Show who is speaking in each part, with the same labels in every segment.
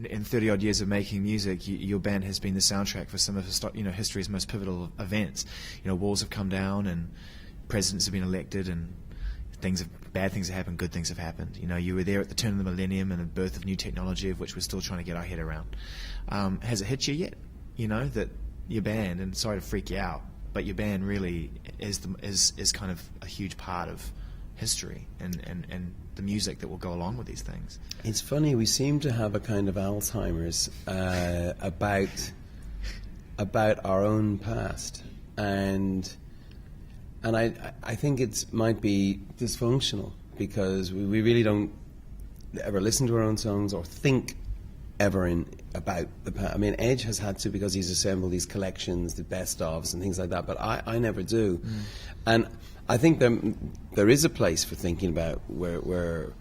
Speaker 1: in 30 odd years of making music, your band has been the soundtrack for some of history's most pivotal events. Walls have come down and presidents have been elected and bad things have happened, good things have happened. You were there at the turn of the millennium and the birth of new technology, of which we're still trying to get our head around. Has it hit you yet? That your band, and sorry to freak you out, but your band really is kind of a huge part of history and the music that will go along with these things.
Speaker 2: It's funny, we seem to have a kind of Alzheimer's about our own past, and I think it might be dysfunctional because we really don't ever listen to our own songs or think ever about the past. I mean, Edge has had to, because he's assembled these collections, the best ofs and things like that, but I never do. And I think there is a place for thinking about where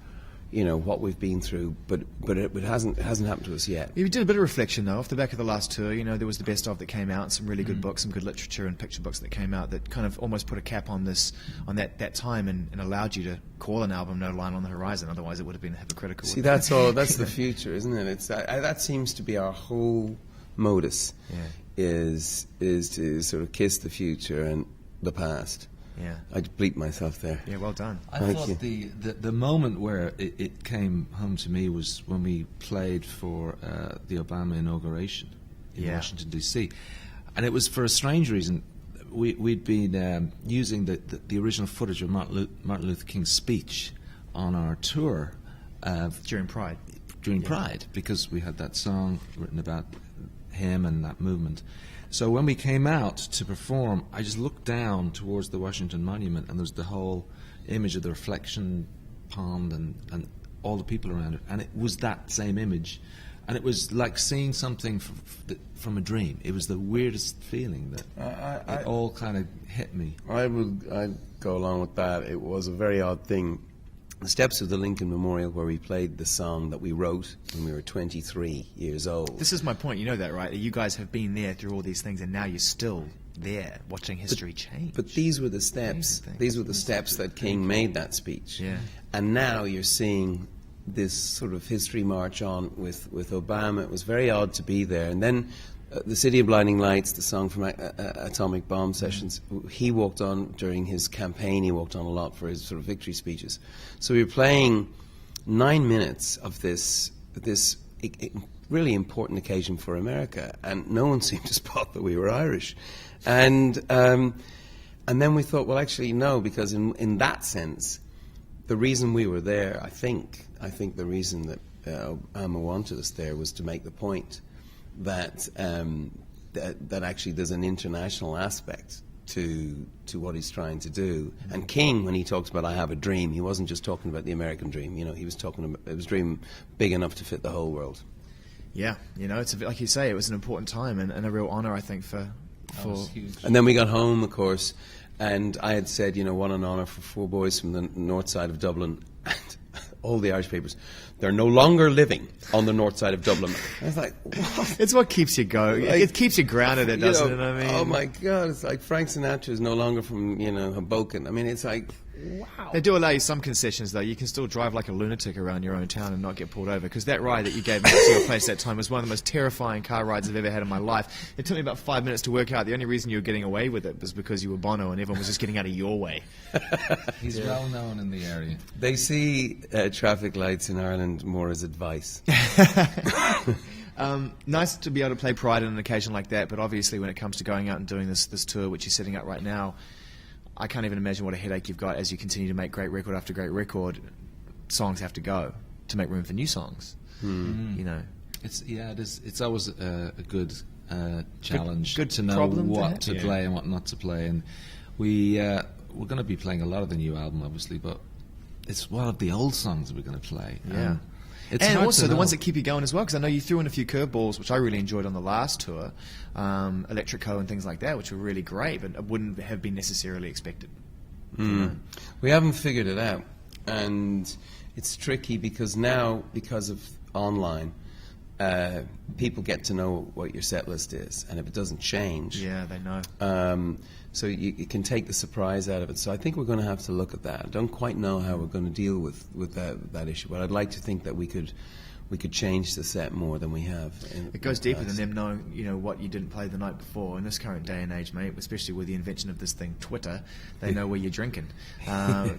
Speaker 2: what we've been through, but it hasn't happened to us yet.
Speaker 1: You did a bit of reflection though off the back of the last tour. There was the best of that came out, and some really good books, some good literature and picture books that came out that kind of almost put a cap on that time and allowed you to call an album No Line on the Horizon. Otherwise, it would have been hypocritical.
Speaker 2: See, that's the future, isn't it? It's that seems to be our whole modus.
Speaker 1: Yeah.
Speaker 2: Is to sort of kiss the future and the past.
Speaker 1: Yeah,
Speaker 2: I bleeped myself there.
Speaker 1: Yeah, well done.
Speaker 3: I thought the moment where it came home to me was when we played for the Obama inauguration in Washington, D.C. And it was for a strange reason. We'd been using the original footage of Martin Luther King's speech on our tour.
Speaker 1: During Pride.
Speaker 3: Pride, because we had that song written about him and that movement. So when we came out to perform, I just looked down towards the Washington Monument, and there's the whole image of the reflection pond and all the people around it, and it was that same image, and it was like seeing something from a dream. It was the weirdest feeling that it all kind of hit me.
Speaker 2: I'd go along with that. It was a very odd thing. The steps of the Lincoln Memorial, where we played the song that we wrote when we were 23 years old.
Speaker 1: This is my point, you know that, right? You guys have been there through all these things, and now you're still there, watching history change.
Speaker 2: But these were the steps. These were the steps that King made that speech.
Speaker 1: Yeah.
Speaker 2: And now you're seeing this sort of history march on with Obama. It was very odd to be there. And then the City of Blinding Lights, the song from Atomic Bomb Sessions, he walked on during his campaign. He walked on a lot for his sort of victory speeches. So we were playing 9 minutes of this really important occasion for America, and no one seemed to spot that we were Irish. And then we thought, well, actually, no, because in that sense, the reason we were there, I think the reason that Obama wanted us there was to make the point that actually there's an international aspect to what he's trying to do. And King, when he talks about "I have a dream," he wasn't just talking about the American dream. He was talking about it was a dream big enough to fit the whole world.
Speaker 1: Yeah, it's like you say, it was an important time and a real honour, I think, for.
Speaker 2: And then we got home, of course, and I had said, what an honour for 4 boys from the north side of Dublin. And all the Irish papers, they're no longer living on the north side of Dublin. I was like, what?
Speaker 1: It's what keeps you going. It keeps you grounded, doesn't it? I mean,
Speaker 2: oh my God, it's like Frank Sinatra is no longer from, Hoboken. I mean, it's like, wow.
Speaker 1: They do allow you some concessions, though. You can still drive like a lunatic around your own town and not get pulled over, because that ride that you gave me to your place that time was one of the most terrifying car rides I've ever had in my life. It took me about 5 minutes to work out the only reason you were getting away with it was because you were Bono and everyone was just getting out of your way.
Speaker 3: He's well known in the area.
Speaker 2: They see traffic lights in Ireland more as advice.
Speaker 1: Nice to be able to play Pride on an occasion like that, but obviously when it comes to going out and doing this tour, which you're setting up right now, I can't even imagine what a headache you've got as you continue to make great record after great record. Songs have to go to make room for new songs.
Speaker 3: It's always a good challenge
Speaker 1: good
Speaker 3: to know
Speaker 1: problem
Speaker 3: what to play and what not to play. And we're going to be playing a lot of the new album, obviously, but it's one of the old songs that we're going to play.
Speaker 1: Yeah. And also the ones that keep you going as well, because I know you threw in a few curveballs, which I really enjoyed on the last tour, Electrico and things like that, which were really great, but wouldn't have been necessarily expected.
Speaker 2: We haven't figured it out, and it's tricky because now, because of online, people get to know what your set list is, and if it doesn't change,
Speaker 1: they know.
Speaker 2: So you can take the surprise out of it. So I think we're going to have to look at that. I don't quite know how we're going to deal with that issue, but I'd like to think that we could we could change the set more than we have.
Speaker 1: It goes deeper than them knowing, you know, what you didn't play the night before. In this current day and age, mate, especially with the invention of this thing, Twitter, they know where you're drinking.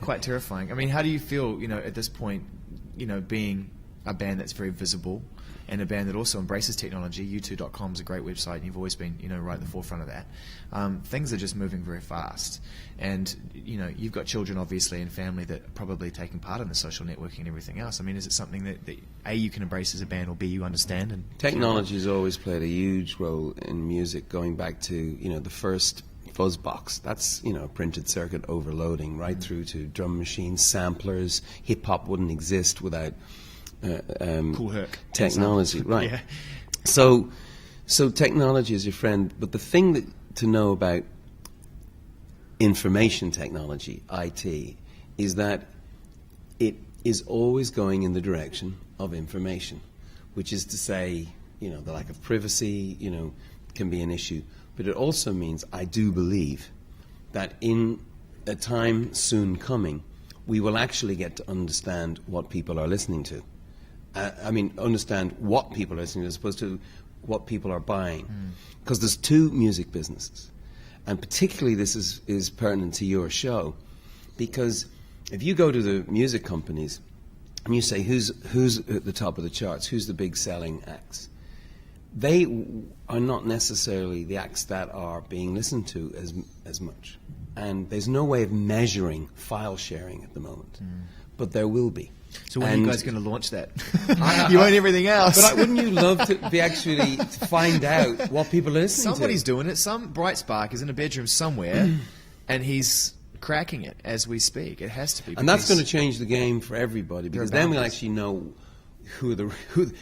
Speaker 1: Quite terrifying. I mean, how do you feel, you know, at this point, you know, being a band that's very visible and a band that also embraces technology? U2.com is a great website, and you've always been, you know, right at the forefront of that. Things are just moving very fast, and you know, you've got children obviously and family that are probably taking part in the social networking and everything else. I mean, is it something that A, you can embrace as a band, or B, you understand? And
Speaker 2: technology has always played a huge role in music, going back to, you know, the first fuzz box. That's, you know, printed circuit overloading, right through to drum machines, samplers. Hip hop wouldn't exist without
Speaker 1: Cool Herc
Speaker 2: technology, right?
Speaker 1: Yeah.
Speaker 2: So technology is your friend, but the thing to know about information technology, IT, is that it is always going in the direction of information, which is to say, you know, the lack of privacy, you know, can be an issue. But it also means, I do believe, that in a time soon coming, we will actually get to understand what people are listening to. Understand what people are listening to as opposed to what people are buying. Because there's two music businesses. And particularly this is pertinent to your show. Because if you go to the music companies and you say, who's at the top of the charts, who's the big selling acts, they are not necessarily the acts that are being listened to as much. And there's no way of measuring file sharing at the moment. But there will be.
Speaker 1: So when are you guys going to launch that? You own everything else.
Speaker 2: But wouldn't you love to be actually to find out what people are listening
Speaker 1: Somebody's
Speaker 2: to?
Speaker 1: doing it. Some bright spark is in a bedroom somewhere, and he's cracking it as we speak. It has to be.
Speaker 2: And that's going to change the game for everybody, because then we'll actually know who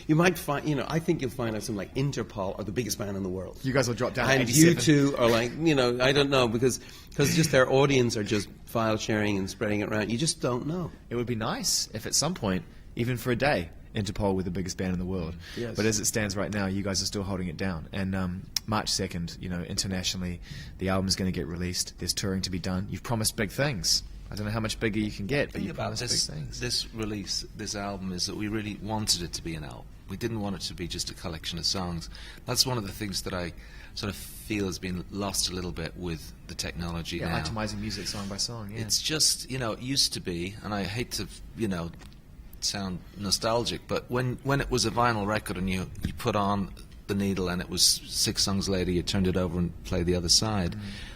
Speaker 2: you might find. You know, I think you'll find out something like Interpol are the biggest band in the world.
Speaker 1: You guys will drop down to
Speaker 2: and
Speaker 1: 87.
Speaker 2: you two are like, you know, I don't know, because just their audience are just file sharing and spreading it around. You just don't know.
Speaker 1: It would be nice if at some point, even for a day, Interpol were the biggest band in the world.
Speaker 2: Yes.
Speaker 1: But as it stands right now, you guys are still holding it down. And March 2nd, you know, internationally, the album is going to get released. There's touring to be done. You've promised big things. I don't know how much bigger you can get, but you promised big things.
Speaker 3: This release, this album, is that we really wanted it to be an album. We didn't want it to be just a collection of songs. That's one of the things that I sort of feel has been lost a little bit with the technology now.
Speaker 1: Itemizing music song by song, yeah.
Speaker 3: It's just, you know, it used to be, and I hate to, you know, sound nostalgic, but when it was a vinyl record and you put on the needle and it was 6 songs later, you turned it over and played the other side,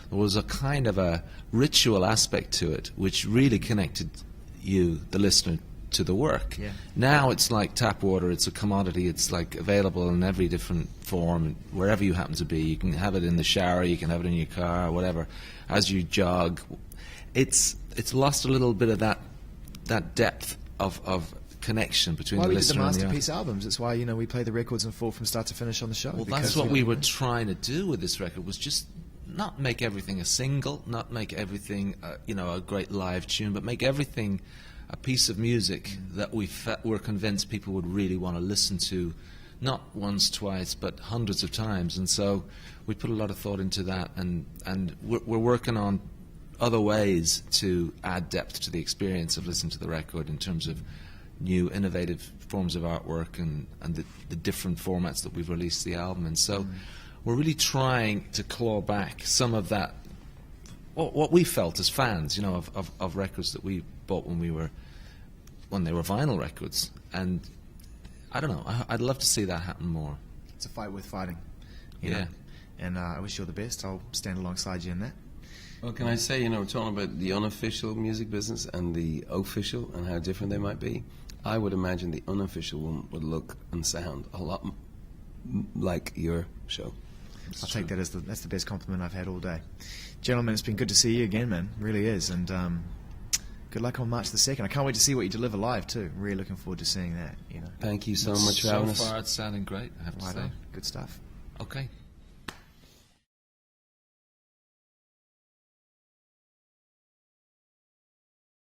Speaker 3: there was a kind of a ritual aspect to it which really connected you, the listener, to the work.
Speaker 1: Yeah.
Speaker 3: Now it's like tap water, it's a commodity, it's like available in every different form, wherever you happen to be. You can have it in the shower, you can have it in your car, whatever, as you jog. It's lost a little bit of that depth of connection between the listener and the
Speaker 1: masterpiece albums. It's why, you know, we play the records in full from start to finish on the show.
Speaker 3: Well, that's what we were trying to do with this record, was just not make everything a single, not make everything you know, a great live tune, but make everything a piece of music that we're convinced people would really want to listen to, not once, twice, but hundreds of times. And so we put a lot of thought into that, and we're working on other ways to add depth to the experience of listening to the record in terms of new innovative forms of artwork and the different formats that we've released the album in. So we're really trying to claw back some of that, what we felt as fans, you know, of records that we bought when they were vinyl records. And I don't know, I'd love to see that happen more.
Speaker 1: It's a fight worth fighting. You
Speaker 3: Yeah.
Speaker 1: know? And I wish you all the best. I'll stand alongside you in that.
Speaker 2: Well, can I say, you know, we're talking about the unofficial music business and the official and how different they might be. I would imagine the unofficial one would look and sound a lot like your show.
Speaker 1: I'll take that as that's the best compliment I've had all day. Gentlemen, it's been good to see you again, man. It really is. And good luck on March the 2nd. I can't wait to see what you deliver live, too. Really looking forward to seeing that, you know.
Speaker 2: Thank you so much for having us.
Speaker 3: So far, it's sounding great, I have to say.
Speaker 1: Good stuff.
Speaker 3: Okay.